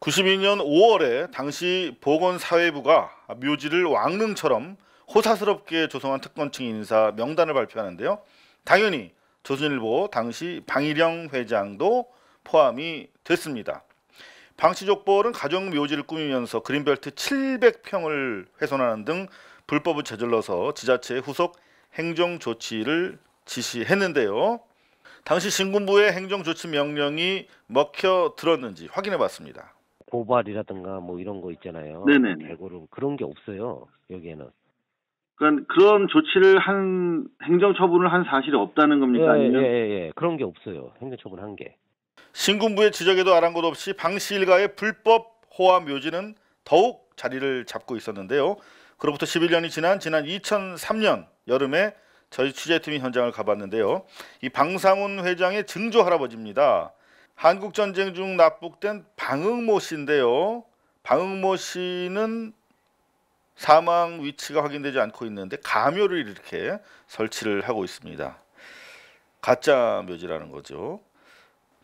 92년 5월에 당시 보건사회부가 묘지를 왕릉처럼 호사스럽게 조성한 특권층 인사 명단을 발표하는데요. 당연히 조선일보 당시 방일영 회장도 포함이 됐습니다. 방시족벌은 가정 묘지를 꾸미면서 그린벨트 700평을 훼손하는 등 불법을 저질러서 지자체의 후속 행정 조치를 지시했는데요. 당시 신군부의 행정 조치 명령이 먹혀 들었는지 확인해 봤습니다. 고발이라든가 뭐 이런 거 있잖아요. 네네네. 대고로 그런 게 없어요. 여기에는. 그러니까 그런 조치를 한 행정 처분을 한 사실이 없다는 겁니까? 아니면? 예. 그런 게 없어요. 행정 처분한 게. 신군부의 지적에도 아랑곳 없이 방씨 일가의 불법 호화 묘지는 더욱 자리를 잡고 있었는데요. 그로부터 11년이 지난 2003년 여름에 저희 취재팀이 현장을 가봤는데요. 이 방상훈 회장의 증조 할아버지입니다. 한국전쟁 중 납북된 방응모 씨인데요. 방응모 씨는 사망 위치가 확인되지 않고 있는데 가묘를 이렇게 설치를 하고 있습니다. 가짜 묘지라는 거죠.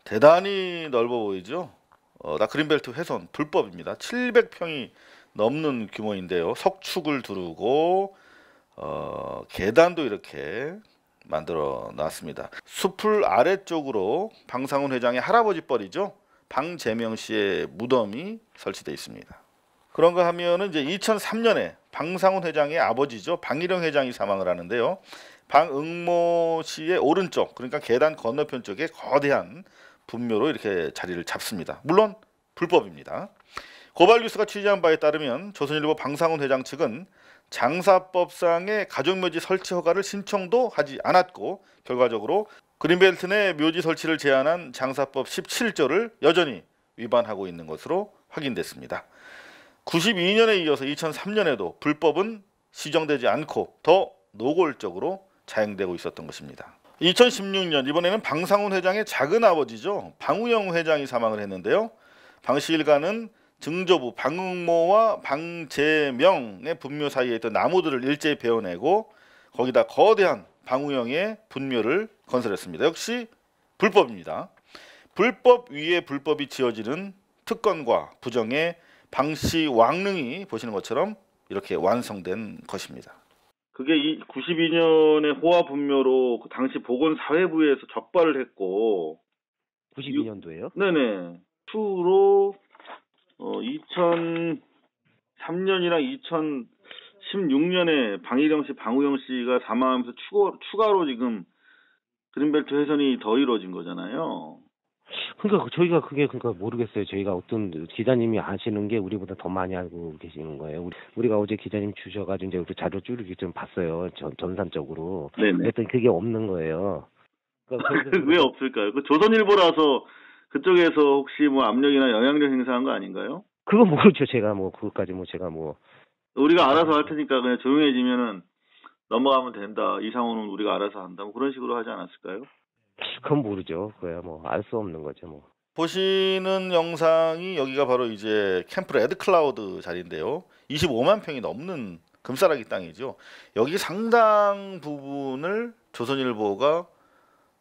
대단히 넓어 보이죠. 다 그린벨트 훼손 불법입니다. 700평이 넘는 규모인데요. 석축을 두르고 계단도 이렇게 만들어 놨습니다. 숲을 아래쪽으로 방상훈 회장의 할아버지 뻘이죠. 방재명 씨의 무덤이 설치되어 있습니다. 그런가 하면은 이제 2003년에 방상훈 회장의 아버지죠. 방일영 회장이 사망을 하는데요. 방응모 씨의 오른쪽, 그러니까 계단 건너편 쪽에 거대한 분묘로 이렇게 자리를 잡습니다. 물론 불법입니다. 고발뉴스가 취재한 바에 따르면 조선일보 방상훈 회장 측은 장사법상의 가족묘지 설치 허가를 신청도 하지 않았고 결과적으로 그린벨트 내 묘지 설치를 제한한 장사법 17조를 여전히 위반하고 있는 것으로 확인됐습니다. 92년에 이어서 2003년에도 불법은 시정되지 않고 더 노골적으로 자행되고 있었던 것입니다. 2016년 이번에는 방상훈 회장의 작은 아버지죠. 방우영 회장이 사망을 했는데요. 방씨 일가는 증조부 방응모와 방재명의 분묘 사이에 있던 나무들을 일제히 베어내고 거기다 거대한 방우영의 분묘를 건설했습니다. 역시 불법입니다. 불법 위에 불법이 지어지는 특권과 부정의 방씨 왕릉이 보시는 것처럼 이렇게 완성된 것입니다. 그게 이 92년에 호화 분묘로 그 당시 보건사회부에서 적발을 했고 92년도에요? 네네. 추후로 2003년이랑 2016년에 방일영 씨, 방우영 씨가 사망하면서 추가로 지금 그린벨트 훼손이 더 이루어진 거잖아요. 그러니까 저희가 그게 모르겠어요. 저희가 어떤 기자님이 아시는 게 우리보다 더 많이 알고 계시는 거예요. 우리가 어제 기자님 주셔가지고 이제 우리 자료 쭉 좀 봤어요. 전산적으로. 네네. 그랬더니 그게 없는 거예요. 그러니까 왜 없을까요? 그 조선일보라서 그쪽에서 혹시 뭐 압력이나 영향력 행사한 거 아닌가요? 그건 모르죠. 제가 그것까지 우리가 알아서 할 테니까 그냥 조용해지면은 넘어가면 된다. 이상호는 우리가 알아서 한다. 뭐 그런 식으로 하지 않았을까요? 그건 모르죠. 그야 알 수 없는 거죠. 보시는 영상이 여기가 바로 이제 캠프 레드클라우드 자리인데요. 25만 평이 넘는 금싸라기 땅이죠. 여기 상당 부분을 조선일보가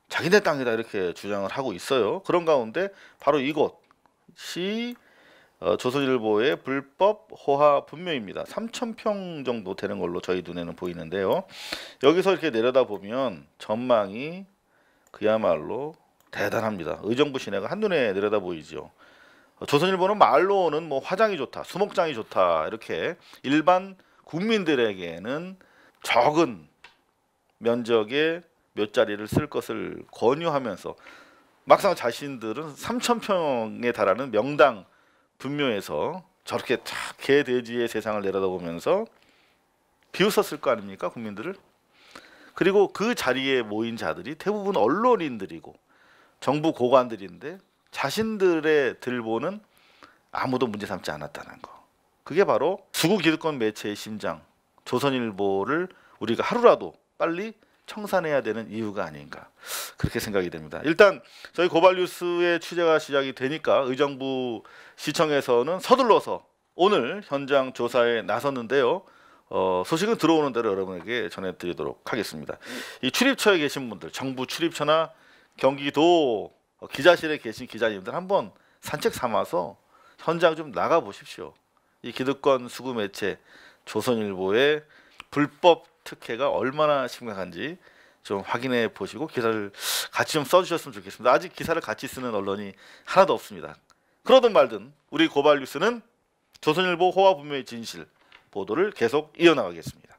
자기네 땅이다 이렇게 주장을 하고 있어요. 그런 가운데 바로 이곳이 조선일보의 불법 호화 분묘입니다. 3,000평 정도 되는 걸로 저희 눈에는 보이는데요. 여기서 이렇게 내려다 보면 전망이 그야말로 대단합니다. 의정부 시내가 한눈에 내려다 보이죠. 조선일보는 말로는 뭐 화장이 좋다, 수목장이 좋다 이렇게 일반 국민들에게는 적은 면적의 몇 자리를 쓸 것을 권유하면서 막상 자신들은 3,000평에 달하는 명당 분묘에서 저렇게 개 돼지의 세상을 내려다보면서 비웃었을 거 아닙니까 국민들을? 그리고 그 자리에 모인 자들이 대부분 언론인들이고 정부 고관들인데 자신들의 들보는 아무도 문제 삼지 않았다는 거. 그게 바로 수구 기득권 매체의 심장 조선일보를 우리가 하루라도 빨리 청산해야 되는 이유가 아닌가 그렇게 생각이 됩니다. 일단 저희 고발뉴스의 취재가 시작이 되니까 의정부 시청에서는 서둘러서 오늘 현장 조사에 나섰는데요. 소식은 들어오는 대로 여러분에게 전해드리도록 하겠습니다. 이 출입처에 계신 분들, 정부 출입처나 경기도 기자실에 계신 기자님들 한번 산책 삼아서 현장 좀 나가 보십시오. 이 기득권 수구 매체 조선일보의 불법 특혜가 얼마나 심각한지 좀 확인해 보시고 기사를 같이 좀 써주셨으면 좋겠습니다. 아직 기사를 같이 쓰는 언론이 하나도 없습니다. 그러든 말든 우리 고발 뉴스는 조선일보 호화 분명의 진실 보도를 계속 이어나가겠습니다.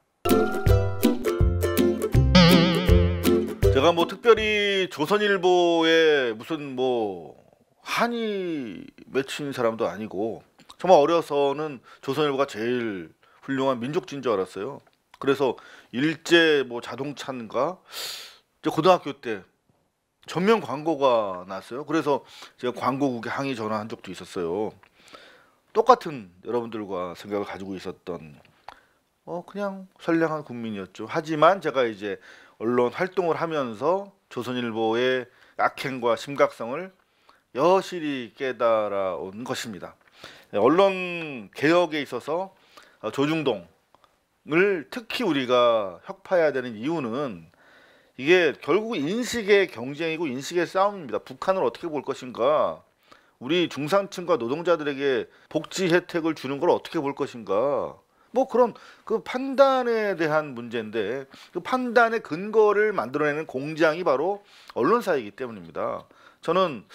제가 뭐 특별히 조선일보에 무슨 뭐 한이 맺힌 사람도 아니고 정말 어려서는 조선일보가 제일 훌륭한 민족지인 줄 알았어요. 그래서 일제 뭐 자동차인가 고등학교 때 전면 광고가 났어요. 그래서 제가 광고국에 항의 전화한 적도 있었어요. 똑같은 여러분들과 생각을 가지고 있었던 그냥 선량한 국민이었죠. 하지만 제가 이제 언론 활동을 하면서 조선일보의 악행과 심각성을 여실히 깨달아온 것입니다. 언론 개혁에 있어서 조중동을 특히 우리가 혁파해야 되는 이유는 이게 결국 인식의 경쟁이고 인식의 싸움입니다. 북한을 어떻게 볼 것인가, 우리 중산층과 노동자들에게 복지 혜택을 주는 걸 어떻게 볼 것인가, 뭐 그런 그 판단에 대한 문제인데 그 판단의 근거를 만들어내는 공장이 바로 언론사이기 때문입니다. 저는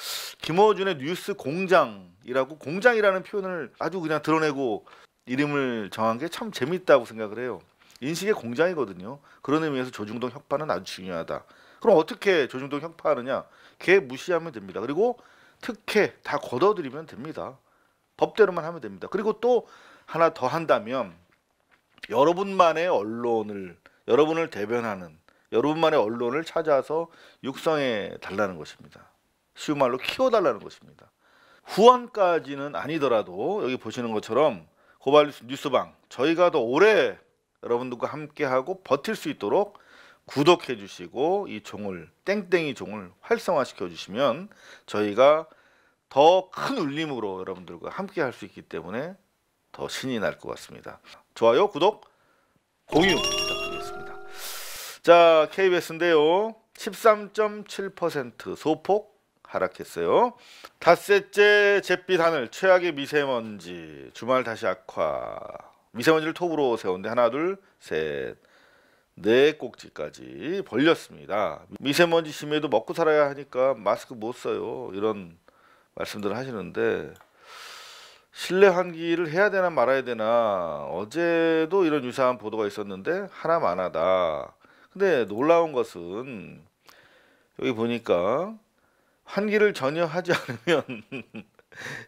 김어준의 뉴스 공장이라고, 공장이라는 표현을 아주 그냥 드러내고 이름을 정한 게 참 재밌다고 생각을 해요. 인식의 공장이거든요. 그런 의미에서 조중동 혁파는 아주 중요하다. 그럼 어떻게 조중동 혁파하느냐? 걔 무시하면 됩니다. 그리고 특혜 다 걷어들이면 됩니다. 법대로만 하면 됩니다. 그리고 또 하나 더 한다면 여러분만의 언론을, 여러분을 대변하는 여러분만의 언론을 찾아서 육성해 달라는 것입니다. 쉬운 말로 키워달라는 것입니다. 후원까지는 아니더라도 여기 보시는 것처럼 고발 뉴스방 저희가 더 오래 여러분들과 함께하고 버틸 수 있도록 구독해 주시고 이 종을, 땡땡이 종을 활성화시켜 주시면 저희가 더 큰 울림으로 여러분들과 함께 할 수 있기 때문에 더 신이 날 것 같습니다. 좋아요, 구독, 공유 부탁드리겠습니다. 자, KBS인데요. 13.7% 소폭 하락했어요. 닷새째 잿빛 하늘, 최악의 미세먼지, 주말 다시 악화. 미세먼지를 톱으로 세웠는데 하나, 둘, 셋, 네 꼭지까지 벌렸습니다. 미세먼지 심해도 먹고 살아야 하니까 마스크 못 써요. 이런 말씀들을 하시는데 실내 환기를 해야 되나 말아야 되나, 어제도 이런 유사한 보도가 있었는데 하나만하다. 근데 놀라운 것은 여기 보니까 환기를 전혀 하지 않으면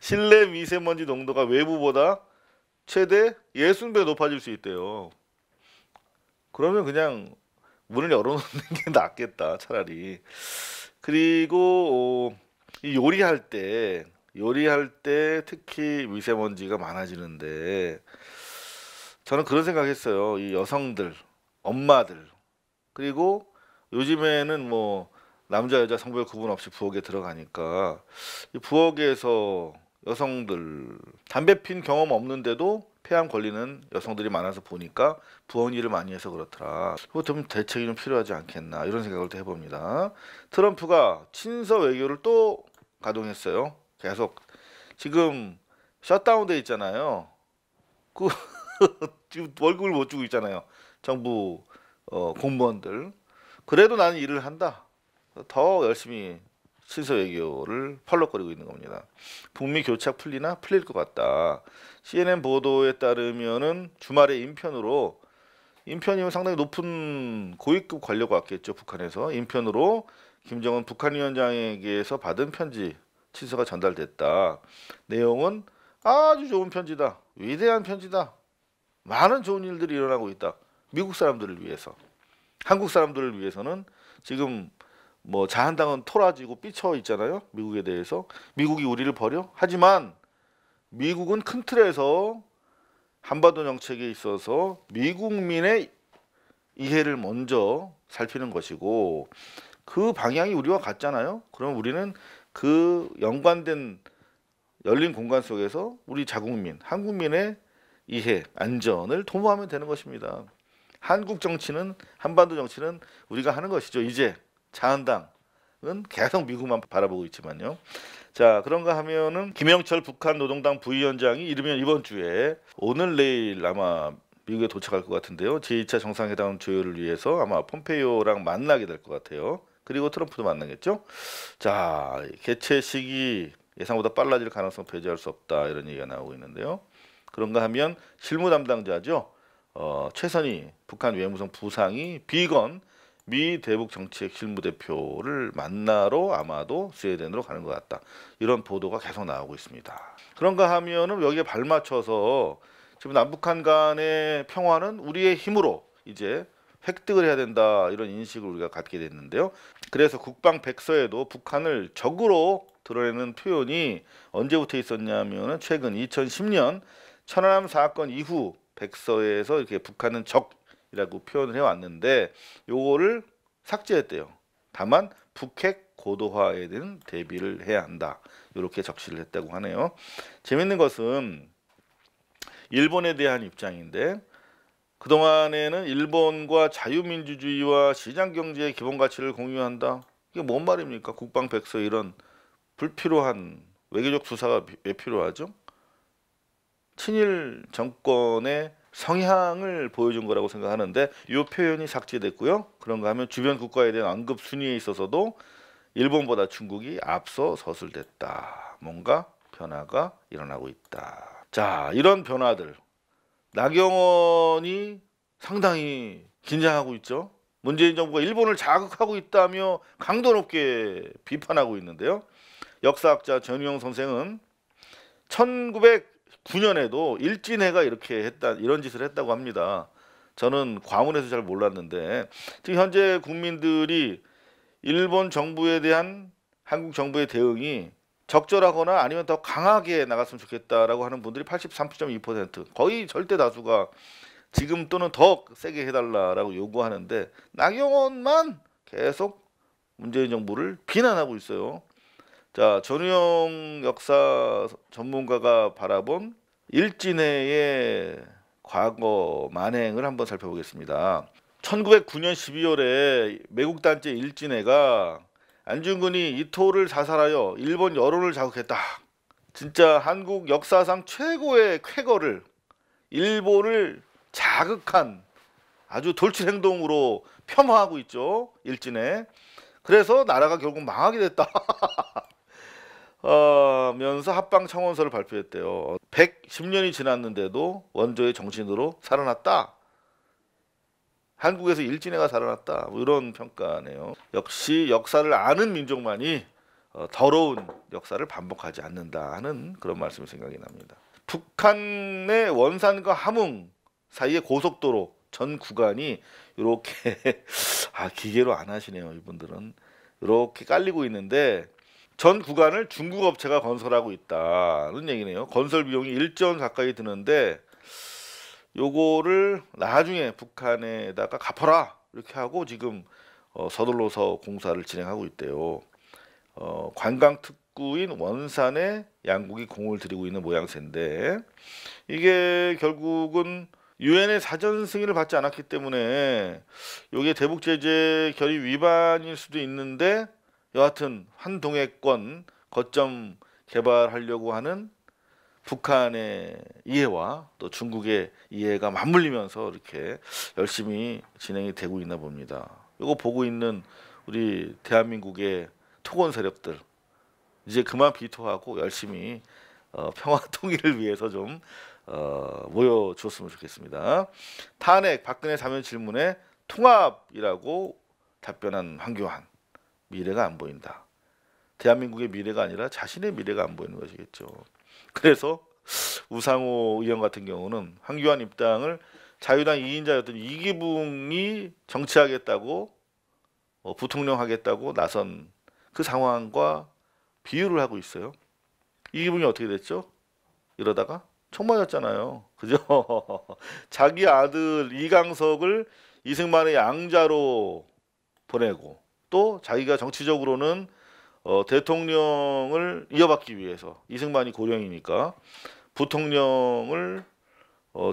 실내 미세먼지 농도가 외부보다 최대 60배 높아질 수 있대요. 그러면 그냥 문을 열어놓는 게 낫겠다, 차라리. 그리고 이 요리할 때 특히 미세먼지가 많아지는데 저는 그런 생각했어요. 이 여성들, 엄마들, 그리고 요즘에는 뭐 남자 여자 성별 구분 없이 부엌에 들어가니까 이 부엌에서 여성들 담배 핀 경험 없는데도 폐암 걸리는 여성들이 많아서 보니까 부엌 일을 많이 해서 그렇더라. 그거 좀 대책이 좀 필요하지 않겠나, 이런 생각을 또 해봅니다. 트럼프가 친서 외교를 또 가동했어요. 계속 지금 셧다운돼 있잖아요. 그 지금 월급을 못 주고 있잖아요. 정부 공무원들. 그래도 나는 일을 한다. 더 열심히 친서 외교를 펄럭거리고 있는 겁니다. 북미 교착 풀리나? 풀릴 것 같다. CNN 보도에 따르면은 주말에 인편이면 상당히 높은 고위급 관료가 왔겠죠. 북한에서 인편으로 김정은 북한 위원장에게서 받은 편지 친서가 전달됐다. 내용은 아주 좋은 편지다. 위대한 편지다. 많은 좋은 일들이 일어나고 있다. 미국 사람들을 위해서. 한국 사람들을 위해서는 지금 뭐 자한당은 토라지고 삐쳐 있잖아요. 미국에 대해서. 미국이 우리를 버려? 하지만 미국은 큰 틀에서 한반도 정책에 있어서 미국민의 이해를 먼저 살피는 것이고 그 방향이 우리와 같잖아요. 그럼 우리는 그 연관된 열린 공간 속에서 우리 자국민, 한국민의 이해, 안전을 도모하면 되는 것입니다. 한국 정치는, 한반도 정치는 우리가 하는 것이죠. 이제 자한당은 계속 미국만 바라보고 있지만요. 자, 그런가 하면은 김영철 북한 노동당 부위원장이 이르면 이번 주에 오늘 내일 아마 미국에 도착할 것 같은데요. 제2차 정상회담 조율을 위해서 아마 폼페이오랑 만나게 될 것 같아요. 그리고 트럼프도 만나겠죠. 자, 개최 시기 예상보다 빨라질 가능성 배제할 수 없다 이런 얘기가 나오고 있는데요. 그런가 하면 실무 담당자죠. 최선희 북한 외무성 부상이 비건 미 대북 정책 실무대표를 만나러 아마도 스웨덴으로 가는 것 같다. 이런 보도가 계속 나오고 있습니다. 그런가 하면은 여기에 발맞춰서 지금 남북한 간의 평화는 우리의 힘으로 이제 획득을 해야 된다 이런 인식을 우리가 갖게 됐는데요. 그래서 국방 백서에도 북한을 적으로 드러내는 표현이 언제부터 있었냐면은 최근 2010년 천안함 사건 이후 백서에서 이렇게 북한은 적이라고 표현을 해왔는데 요거를 삭제했대요. 다만 북핵 고도화에 대한 대비를 해야 한다. 이렇게 적시를 했다고 하네요. 재밌는 것은 일본에 대한 입장인데 그동안에는 일본과 자유민주주의와 시장경제의 기본 가치를 공유한다. 이게 뭔 말입니까? 국방 백서 이런 불필요한 외교적 수사가 왜 필요하죠? 친일 정권의 성향을 보여준 거라고 생각하는데 이 표현이 삭제됐고요. 그런가 하면 주변 국가에 대한 언급 순위에 있어서도 일본보다 중국이 앞서 서술됐다. 뭔가 변화가 일어나고 있다. 자, 이런 변화들 나경원이 상당히 긴장하고 있죠. 문재인 정부가 일본을 자극하고 있다며 강도 높게 비판하고 있는데요. 역사학자 전유영 선생은 1909년에도 일진회가 이렇게 했다 이런 짓을 했다고 합니다. 저는 과문해서 잘 몰랐는데 지금 현재 국민들이 일본 정부에 대한 한국 정부의 대응이 적절하거나 아니면 더 강하게 나갔으면 좋겠다라고 하는 분들이 83.2% 거의 절대 다수가 지금 또는 더 세게 해달라라고 요구하는데 나경원만 계속 문재인 정부를 비난하고 있어요. 자, 전우영 역사 전문가가 바라본 일진회의 과거 만행을 한번 살펴보겠습니다. 1909년 12월에 매국단체 일진회가 안중근이 이토를 사살하여 일본 여론을 자극했다. 진짜 한국 역사상 최고의 쾌거를 일본을 자극한 아주 돌출 행동으로 폄하하고 있죠. 일진회. 그래서 나라가 결국 망하게 됐다. 면서 합방 청원서를 발표했대요. 110년이 지났는데도 원조의 정신으로 살아났다. 한국에서 일진회가 살아났다. 뭐 이런 평가네요. 역시 역사를 아는 민족만이 더러운 역사를 반복하지 않는다 하는 그런 말씀이 생각이 납니다. 북한의 원산과 함흥 사이의 고속도로 전 구간이 이렇게 기계로 안 하시네요. 이분들은 이렇게 깔리고 있는데 전 구간을 중국 업체가 건설하고 있다는 얘기네요. 건설 비용이 1조 원 가까이 드는데 요거를 나중에 북한에다가 갚아라 이렇게 하고 지금 서둘러서 공사를 진행하고 있대요. 관광 특구인 원산에 양국이 공을 들이고 있는 모양새인데 이게 결국은 유엔의 사전 승인을 받지 않았기 때문에 이게 대북 제재 결의 위반일 수도 있는데 여하튼 한동해권 거점 개발하려고 하는 북한의 이해와 또 중국의 이해가 맞물리면서 이렇게 열심히 진행이 되고 있나 봅니다. 이거 보고 있는 우리 대한민국의 토건 세력들 이제 그만 비토하고 열심히 평화 통일을 위해서 좀 모여줬으면 좋겠습니다. 탄핵 박근혜 사면 질문에 통합이라고 답변한 황교안. 미래가 안 보인다. 대한민국의 미래가 아니라 자신의 미래가 안 보이는 것이겠죠. 그래서 우상호 의원 같은 경우는 황교안 입당을 자유당 2인자였던 이기붕이 정치하겠다고 부통령 하겠다고 나선 그 상황과 비유를 하고 있어요. 이기붕이 어떻게 됐죠? 이러다가 총 맞았잖아요. 그죠? 자기 아들 이강석을 이승만의 양자로 보내고 또 자기가 정치적으로는 대통령을 이어받기 위해서 이승만이 고령이니까 부통령을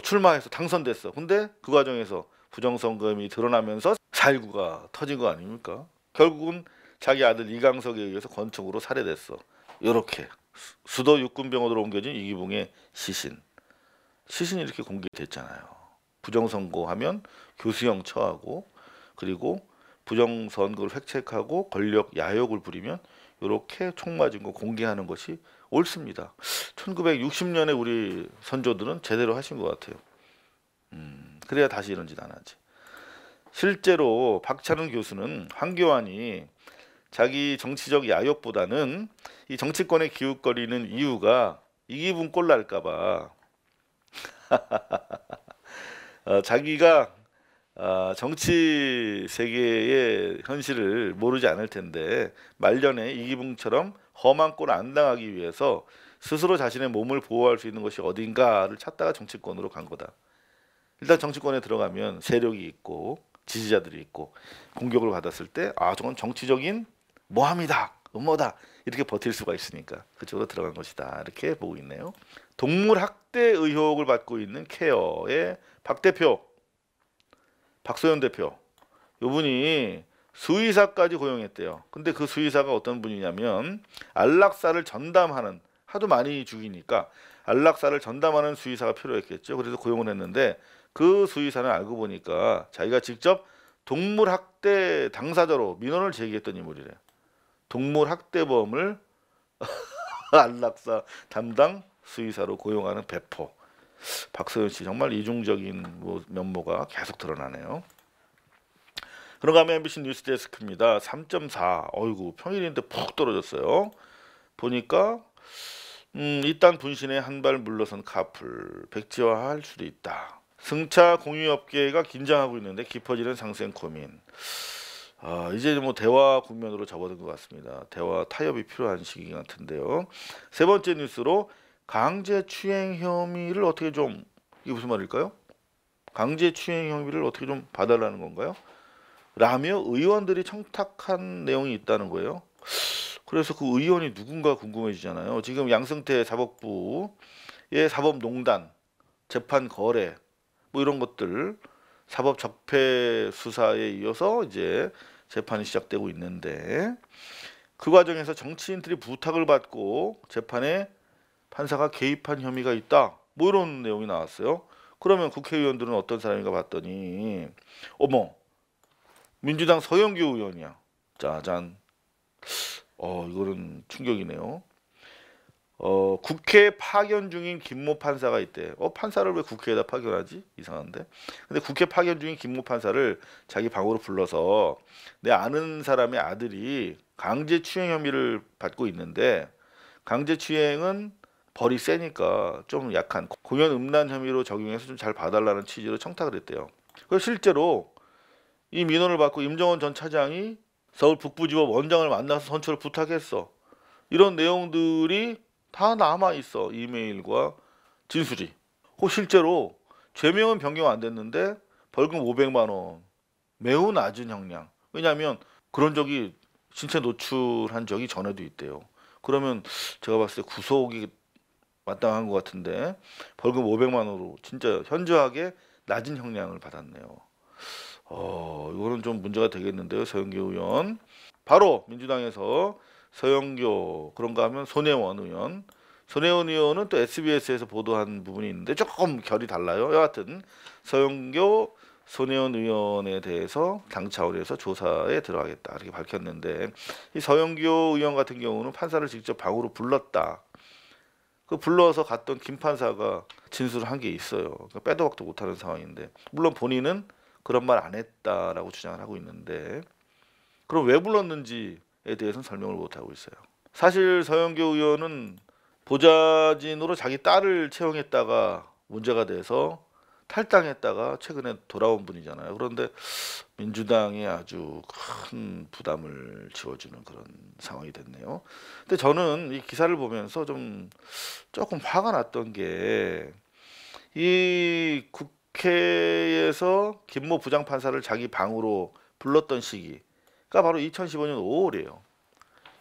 출마해서 당선됐어. 근데 그 과정에서 부정선거임이 드러나면서 4.19가 터진 거 아닙니까? 결국은 자기 아들 이강석에 의해서 권총으로 살해됐어. 이렇게 수도 육군병으로 옮겨진 이기붕의 시신이 이렇게 공개됐잖아요. 부정선거하면 교수형 처하고 그리고 부정선거를 획책하고 권력 야욕을 부리면 이렇게 총 맞은 거 공개하는 것이 옳습니다. 1960년에 우리 선조들은 제대로 하신 것 같아요. 그래야 다시 이런 짓 안 하지. 실제로 박찬훈 교수는 황교안이 자기 정치적 야욕보다는 이 정치권에 기웃거리는 이유가 이기붕 꼴 날까봐 자기가 정치 세계의 현실을 모르지 않을 텐데 말년에 이기붕처럼 험한 꼴 안 당하기 위해서 스스로 자신의 몸을 보호할 수 있는 것이 어딘가를 찾다가 정치권으로 간 거다. 일단 정치권에 들어가면 세력이 있고 지지자들이 있고 공격을 받았을 때 저건 정치적인 모함이다, 음모다 이렇게 버틸 수가 있으니까 그쪽으로 들어간 것이다 이렇게 보고 있네요. 동물 학대 의혹을 받고 있는 케어의 박 대표, 박소연 대표, 이분이 수의사까지 고용했대요. 근데 그 수의사가 어떤 분이냐면 안락사를 전담하는, 하도 많이 죽이니까 안락사를 전담하는 수의사가 필요했겠죠. 그래서 고용을 했는데 그 수의사는 알고 보니까 자기가 직접 동물 학대 당사자로 민원을 제기했던 인물이래요. 동물 학대범을 안락사 담당 수의사로 고용하는 배포. 박소연 씨 정말 이중적인 면모가 계속 드러나네요. 그런가 하면 MBC 뉴스데스크입니다. 3.4. 어이구 평일인데 푹 떨어졌어요. 보니까 이딴 분신에 한 발 물러선 카풀 백지화할 수도 있다. 승차 공유업계가 긴장하고 있는데 깊어지는 상생 고민. 이제 뭐 대화 국면으로 접어든 것 같습니다. 대화 타협이 필요한 시기 같은데요. 세 번째 뉴스로 강제추행 혐의를 어떻게 좀, 이게 무슨 말일까요? 강제추행 혐의를 어떻게 좀 봐달라는 건가요? 라며 의원들이 청탁한 내용이 있다는 거예요. 그래서 그 의원이 누군가 궁금해지잖아요. 지금 양승태 사법부의 사법농단, 재판 거래 뭐 이런 것들 사법 적폐 수사에 이어서 이제 재판이 시작되고 있는데 그 과정에서 정치인들이 부탁을 받고 재판에 판사가 개입한 혐의가 있다. 뭐 이런 내용이 나왔어요. 그러면 국회의원들은 어떤 사람인가 봤더니 어머 민주당 서영교 의원이야. 짜잔. 이거는 충격이네요. 국회 파견 중인 김모 판사가 있대. 판사를 왜 국회에다 파견하지? 이상한데. 근데 국회 파견 중인 김모 판사를 자기 방으로 불러서 내 아는 사람의 아들이 강제추행 혐의를 받고 있는데 강제추행은 벌이 세니까 좀 약한 공연 음란 혐의로 적용해서 좀 잘 봐달라는 취지로 청탁을 했대요. 그래서 실제로 이 민원을 받고 임정원 전 차장이 서울 북부지법 원장을 만나서 선처를 부탁했어. 이런 내용들이 다 남아있어. 이메일과 진술이. 실제로 죄명은 변경 안 됐는데 벌금 500만 원. 매우 낮은 형량. 왜냐하면 그런 적이 신체 노출한 적이 전에도 있대요. 그러면 제가 봤을 때 구속이 마땅한 것 같은데 벌금 500만 원으로 진짜 현저하게 낮은 형량을 받았네요. 이거는 좀 문제가 되겠는데요. 서영교 의원. 바로 민주당에서 서영교 그런가 하면 손혜원 의원. 손혜원 의원은 또 SBS에서 보도한 부분이 있는데 조금 결이 달라요. 여하튼 서영교 손혜원 의원에 대해서 당 차원에서 조사에 들어가겠다 이렇게 밝혔는데 이 서영교 의원 같은 경우는 판사를 직접 방으로 불렀다. 그 불러서 갔던 김 판사가 진술을 한 게 있어요. 그러니까 빼도 박도 못하는 상황인데 물론 본인은 그런 말 안 했다라고 주장을 하고 있는데 그럼 왜 불렀는지에 대해서는 설명을 못 하고 있어요. 사실 서영교 의원은 보좌진으로 자기 딸을 채용했다가 문제가 돼서 탈당했다가 최근에 돌아온 분이잖아요. 그런데 민주당에 아주 큰 부담을 지워주는 그런 상황이 됐네요. 근데 저는 이 기사를 보면서 조금 화가 났던 게 이 국회에서 김모 부장판사를 자기 방으로 불렀던 시기가 바로 2015년 5월이에요.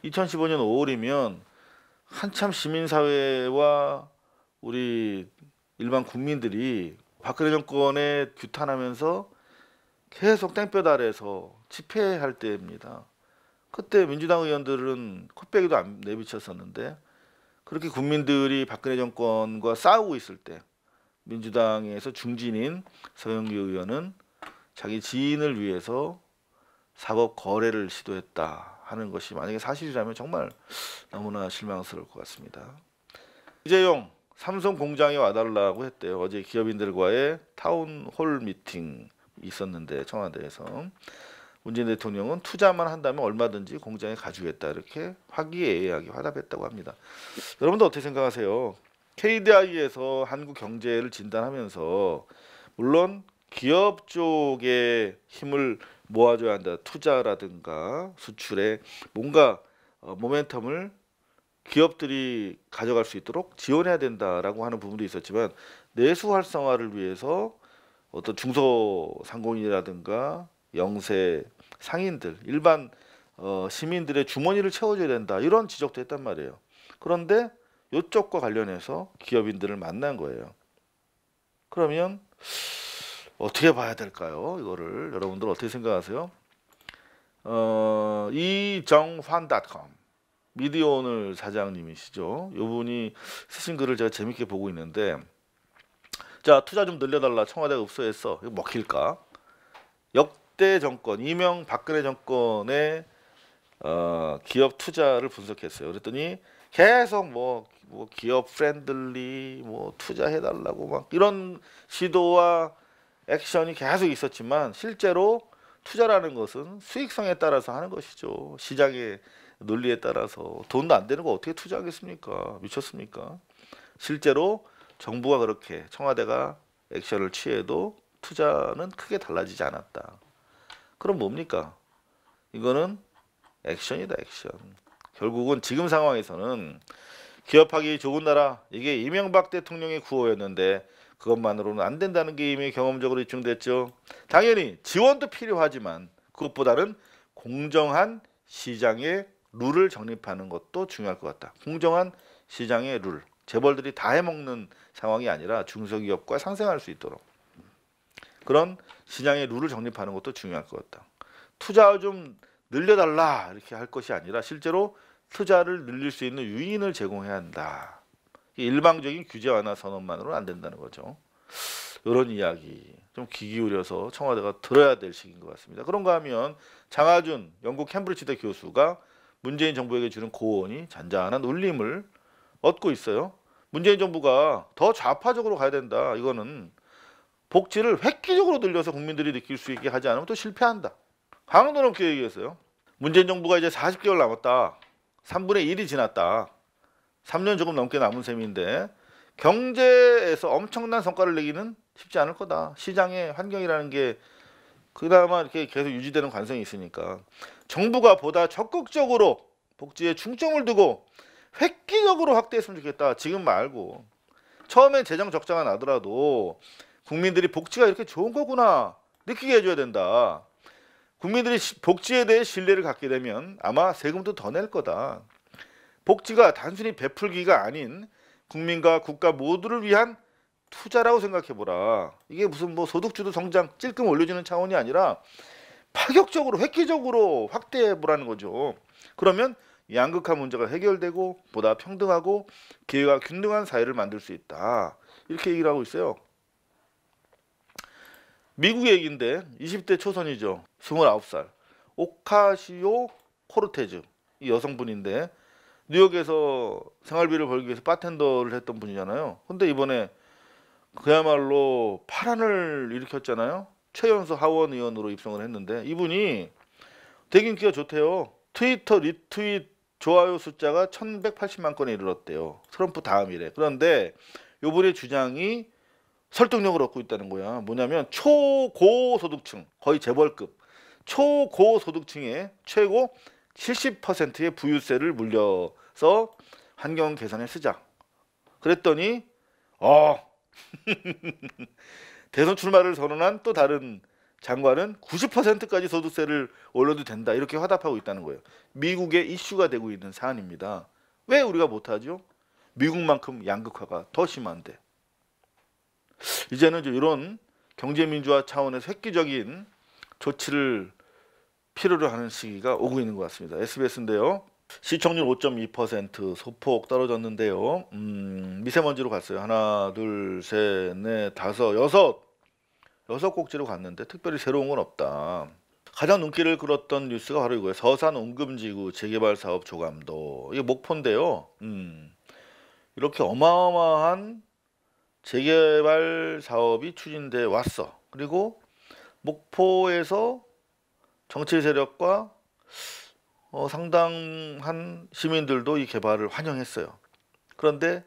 2015년 5월이면 한참 시민사회와 우리 일반 국민들이 박근혜 정권에 규탄하면서 계속 땡볕 아래서 집회할 때입니다. 그때 민주당 의원들은 콧배기도 안 내비쳤었는데 그렇게 국민들이 박근혜 정권과 싸우고 있을 때 민주당에서 중진인 서영교 의원은 자기 지인을 위해서 사법 거래를 시도했다 하는 것이 만약에 사실이라면 정말 너무나 실망스러울 것 같습니다. 이재용 삼성 공장에 와달라고 했대요. 어제 기업인들과의 타운홀 미팅 있었는데 청와대에서 문재인 대통령은 투자만 한다면 얼마든지 공장에 가주겠다 이렇게 화기애애하게 화답했다고 합니다. 여러분들 어떻게 생각하세요? KDI에서 한국 경제를 진단하면서 물론 기업 쪽에 힘을 모아줘야 한다. 투자라든가 수출에 뭔가 모멘텀을 기업들이 가져갈 수 있도록 지원해야 된다라고 하는 부분도 있었지만 내수 활성화를 위해서 어떤 중소상공인이라든가 영세 상인들 일반 시민들의 주머니를 채워줘야 된다 이런 지적도 했단 말이에요. 그런데 이쪽과 관련해서 기업인들을 만난 거예요. 그러면 어떻게 봐야 될까요? 이거를 여러분들 어떻게 생각하세요? 이정환.com 미디어오늘 사장님이시죠. 이분이 쓰신 글을 제가 재밌게 보고 있는데 자 투자 좀 늘려달라 청와대가 읍소했어. 이거 먹힐까? 역대 정권 이명박근혜 정권의 기업 투자를 분석했어요. 그랬더니 계속 뭐 기업 프렌들리 뭐 투자해달라고 막 이런 시도와 액션이 계속 있었지만 실제로 투자라는 것은 수익성에 따라서 하는 것이죠. 시장의 논리에 따라서 돈도 안 되는 거 어떻게 투자하겠습니까? 미쳤습니까? 실제로 정부가 그렇게 청와대가 액션을 취해도 투자는 크게 달라지지 않았다. 그럼 뭡니까? 이거는 액션이다 액션. 결국은 지금 상황에서는 기업하기 좋은 나라 이게 이명박 대통령의 구호였는데 그것만으로는 안 된다는 게 이미 경험적으로 입증됐죠. 당연히 지원도 필요하지만 그것보다는 공정한 시장의 룰을 정립하는 것도 중요할 것 같다. 공정한 시장의 룰. 재벌들이 다 해먹는 상황이 아니라 중소기업과 상생할 수 있도록 그런 시장의 룰을 정립하는 것도 중요할 것 같다. 투자 좀 늘려달라 이렇게 할 것이 아니라 실제로 투자를 늘릴 수 있는 유인을 제공해야 한다. 일방적인 규제 완화 선언만으로는 안 된다는 거죠. 이런 이야기 좀 귀 기울여서 청와대가 들어야 될 시기인 것 같습니다. 그런가 하면 장하준 영국 캠브리지대 교수가 문재인 정부에게 주는 고언이 잔잔한 울림을 얻고 있어요. 문재인 정부가 더 좌파적으로 가야 된다. 이거는 복지를 획기적으로 늘려서 국민들이 느낄 수 있게 하지 않으면 또 실패한다. 강도 높게 얘기했어요. 문재인 정부가 이제 40개월 남았다. 3분의 1이 지났다. 3년 조금 넘게 남은 셈인데 경제에서 엄청난 성과를 내기는 쉽지 않을 거다. 시장의 환경이라는 게 그나마 이렇게 계속 유지되는 관성이 있으니까 정부가 보다 적극적으로 복지에 중점을 두고 획기적으로 확대했으면 좋겠다. 지금 말고 처음엔 재정 적자가 나더라도 국민들이 복지가 이렇게 좋은 거구나 느끼게 해줘야 된다. 국민들이 복지에 대해 신뢰를 갖게 되면 아마 세금도 더 낼 거다. 복지가 단순히 베풀기가 아닌 국민과 국가 모두를 위한 투자라고 생각해보라. 이게 무슨 뭐 소득주도 성장 찔끔 올려주는 차원이 아니라 파격적으로 획기적으로 확대해보라는 거죠. 그러면 양극화 문제가 해결되고 보다 평등하고 기회가 균등한 사회를 만들 수 있다. 이렇게 얘기를 하고 있어요. 미국 얘기인데 20대 초선이죠. 29살 오카시오 코르테즈 이 여성분인데 뉴욕에서 생활비를 벌기 위해서 바텐더를 했던 분이잖아요. 근데 이번에 그야말로 파란을 일으켰잖아요. 최연소 하원 의원으로 입성을 했는데 이분이 되게 인기가 좋대요. 트위터 리트윗 좋아요 숫자가 1180만 건에 이르렀대요. 트럼프 다음이래. 그런데 이분의 주장이 설득력을 얻고 있다는 거야. 뭐냐면 초고소득층, 거의 재벌급 초고소득층의 최고 70%의 부유세를 물려서 환경 개선에 쓰자. 그랬더니 대선 출마를 선언한 또 다른 장관은 90%까지 소득세를 올려도 된다. 이렇게 화답하고 있다는 거예요. 미국의 이슈가 되고 있는 사안입니다. 왜 우리가 못하죠? 미국만큼 양극화가 더 심한데. 이제는 이런 경제민주화 차원에서 획기적인 조치를 필요로 하는 시기가 오고 있는 것 같습니다. SBS인데요. 시청률 5.2% 소폭 떨어졌는데요. 미세먼지로 갔어요. 하나, 둘, 셋, 넷, 다섯, 여섯 꼭지로 갔는데 특별히 새로운 건 없다. 가장 눈길을 끌었던 뉴스가 바로 이거예요. 서산 옹금지구 재개발 사업 조감도. 이게 목포인데요. 이렇게 어마어마한 재개발 사업이 추진돼 왔어. 그리고 목포에서 정치 세력과 상당한 시민들도 이 개발을 환영했어요. 그런데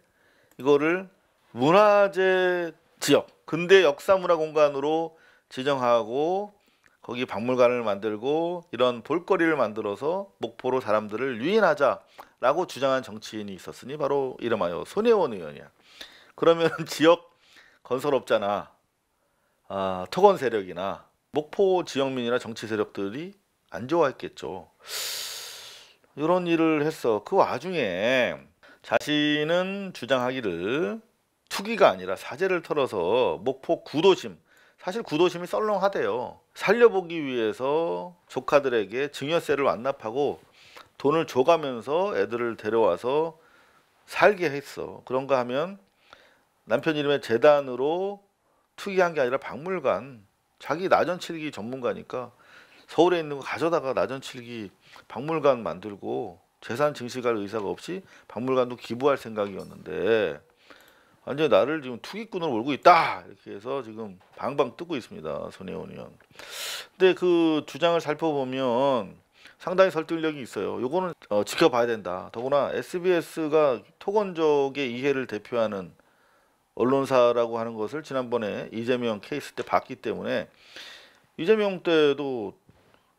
이거를 문화재 지역, 근대 역사문화공간으로 지정하고 거기 박물관을 만들고 이런 볼거리를 만들어서 목포로 사람들을 유인하자라고 주장한 정치인이 있었으니 바로 이름하여 손혜원 의원이야. 그러면 지역 건설업자나 토건 세력이나 목포 지역민이나 정치 세력들이 안 좋아했겠죠. 이런 일을 했어. 그 와중에 자신은 주장하기를 투기가 아니라 사재를 털어서 목포 구도심, 사실 구도심이 썰렁하대요. 살려보기 위해서 조카들에게 증여세를 완납하고 돈을 줘가면서 애들을 데려와서 살게 했어. 그런가 하면 남편 이름의 재단으로 투기한 게 아니라 박물관, 자기 나전칠기 전문가니까 서울에 있는 거 가져다가 나전칠기 박물관 만들고 재산 증식할 의사가 없이 박물관도 기부할 생각이었는데 완전히 나를 지금 투기꾼으로 몰고 있다 이렇게 해서 지금 방방 뜨고 있습니다. 손혜원 의원. 근데 그 주장을 살펴보면 상당히 설득력이 있어요. 요거는 지켜봐야 된다. 더구나 SBS가 토건족의 이해를 대표하는 언론사라고 하는 것을 지난번에 이재명 케이스 때 봤기 때문에 이재명 때도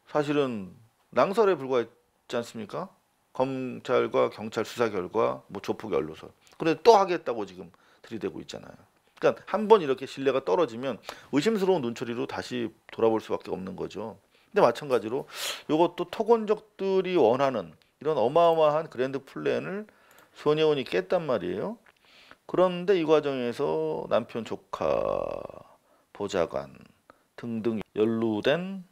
사실은 낭설에 불과했지 않습니까? 검찰과 경찰 수사 결과 뭐 조폭이 언론설. 그런데 또 하겠다고 지금 들이대고 있잖아요. 그러니까 한번 이렇게 신뢰가 떨어지면 의심스러운 눈초리로 다시 돌아볼 수밖에 없는 거죠. 근데 마찬가지로 이것도 토건족들이 원하는 이런 어마어마한 그랜드 플랜을 손혜원이 깼단 말이에요. 그런데 이 과정에서 남편 조카, 보좌관 등등 연루된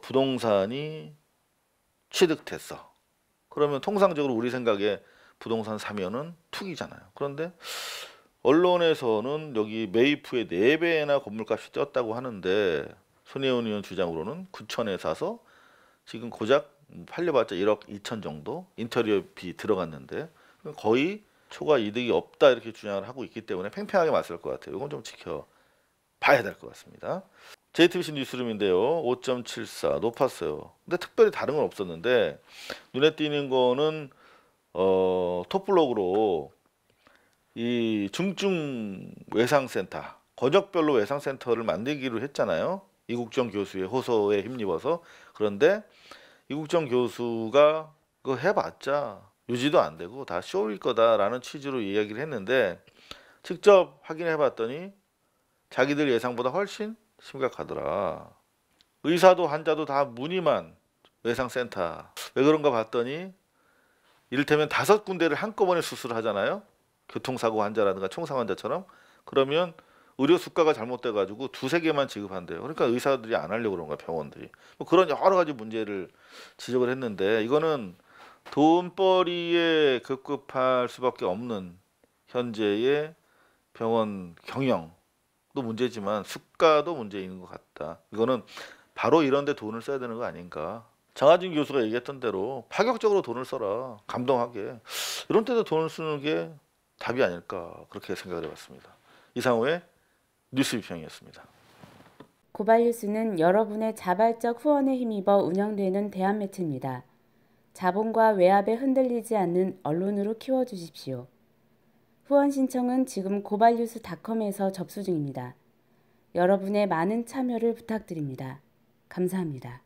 부동산이 취득됐어. 그러면 통상적으로 우리 생각에 부동산 사면은 투기잖아요. 그런데 언론에서는 여기 매입 후에 4배나 건물값이 뛰었다고 하는데 손혜원 의원 주장으로는 9천에 사서 지금 고작 팔려봤자 1억 2천 정도 인테리어비 들어갔는데 거의 초과 이득이 없다 이렇게 주장을 하고 있기 때문에 팽팽하게 맞설 것 같아요. 이건 좀 지켜봐야 될 것 같습니다. JTBC 뉴스룸인데요. 5.74 높았어요. 근데 특별히 다른 건 없었는데 눈에 띄는 거는 톱블록으로 이 중증 외상센터, 권역별로 외상센터를 만들기로 했잖아요. 이국정 교수의 호소에 힘입어서. 그런데 이국정 교수가 그거 해봤자 유지도 안 되고 다 쇼일 거다라는 취지로 이야기를 했는데 직접 확인해 봤더니 자기들 예상보다 훨씬 심각하더라. 의사도 환자도 다 무늬만 외상센터. 왜 그런가 봤더니 이를테면 5군데를 한꺼번에 수술을 하잖아요. 교통사고 환자라든가 총상 환자처럼. 그러면 의료 수가가 잘못돼 가지고 2-3개만 지급한대요. 그러니까 의사들이 안 하려고 그런 거야, 병원들이. 뭐 그런 여러 가지 문제를 지적을 했는데 이거는 돈벌이에 급급할 수밖에 없는 현재의 병원 경영도 문제지만 수가도 문제인 것 같다. 이거는 바로 이런 데 돈을 써야 되는 거 아닌가. 장하진 교수가 얘기했던 대로 파격적으로 돈을 써라. 감동하게. 이런 때도 돈을 쓰는 게 답이 아닐까 그렇게 생각을 해봤습니다. 이상호의 뉴스 비평이었습니다. 고발뉴스는 여러분의 자발적 후원에 힘입어 운영되는 대한매체입니다. 자본과 외압에 흔들리지 않는 언론으로 키워주십시오. 후원 신청은 지금 고발뉴스닷컴에서 접수 중입니다. 여러분의 많은 참여를 부탁드립니다. 감사합니다.